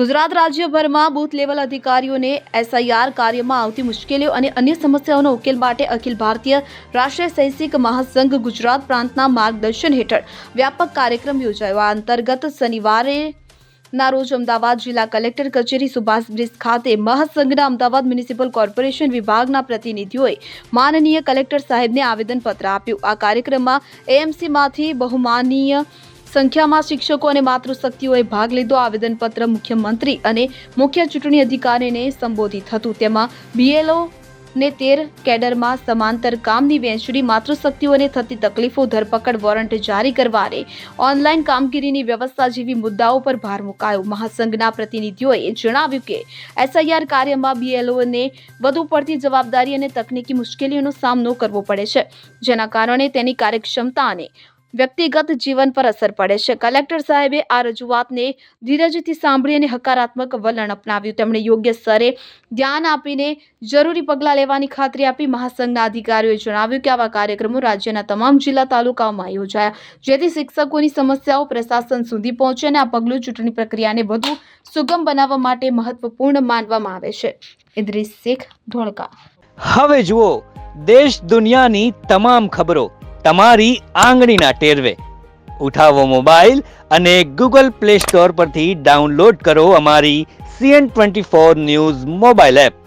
ગુજરાત રાજ્યભરમાં booth level અધિકારીઓને SIR કાર્યમાં આવતી મુશ્કેલીઓ અને અન્ય સમસ્યાઓનો ઉકેલ માટે અખિલ ભારતીય રાષ્ટ્રીય શૈક્ષિક મહાસંઘ ગુજરાત પ્રાંતના માર્ગદર્શન હેઠળ વ્યાપક કાર્યક્રમ યોજાયો. આ અંતર્ગત શનિવારે ના રોજ અમદાવાદ જિલ્લા કલેક્ટર કચેરી સુભાષ બ્રિજ ખાતે મહાસંઘના અમદાવાદ મ્યુનિસિપલ કોર્પોરેશન વિભાગના પ્રતિનિધિઓએ માનનીય કલેક્ટર સાહેબને આવેદનપત્ર આપ્યું. આ કાર્યક્રમમાં એએમસીમાંથી બહુમાનીય સંખ્યામાં શિક્ષકો અને માતૃશક્તિઓએ ભાગ લીધો. આવેદનપત્ર મુખ્યમંત્રી અને મુખ્ય ચૂંટણી અધિકારીને સંબોધિત હતું. તેમાં બીએલઓ ને 13 કેડરમાં સમાંતર કામની વહેંચણી, માતૃશક્તિઓને થતી તકલીફો, ધરપકડ વોરંટ જારી કરવા અને ઓનલાઈન કામગીરીની વ્યવસ્થા જેવી મુદ્દાઓ પર ભાર મુકાયો. મહાસંઘના પ્રતિનિધિઓએ જણાવ્યું કે એસઆઈઆર કાર્યમાં બીએલઓને વધુ પડતી જવાબદારી અને તકનીકી મુશ્કેલીઓનો સામનો કરવો પડે છે, જેના કારણે તેની કાર્યક્ષમતા અને વ્યક્તિગત જીવન પર અસર પડે છે. કલેક્ટર સાહેબે આ રજૂઆતને ધીરજથી સાંભળી અને હકારાત્મક વલણ અપનાવ્યું. તેમણે યોગ્ય સ્તરે ધ્યાન આપીને જરૂરી પગલાં લેવાની ખાતરી આપી. મહાસંઘના અધિકારીઓએ જણાવ્યું કે આવા કાર્યક્રમો રાજ્યના તમામ જિલ્લા તાલુકાઓમાં યોજાયા, જેથી શિક્ષકોની સમસ્યાઓ પ્રશાસન સુધી પહોંચે અને આ પગલું ચૂંટણી પ્રક્રિયાને વધુ સુગમ બનાવવા માટે મહત્વપૂર્ણ માનવામાં આવે છે. ઇદ્રીસ શેખ, ધોળકા. હવે જુઓ દેશ દુનિયાની તમામ ખબરો તમારી આંગળીના ટેરવે. ઉઠાવો મોબાઈલ અને ગૂગલ પ્લે સ્ટોર પરથી ડાઉનલોડ કરો અમારી CN24 ન્યૂઝ મોબાઈલ એપ.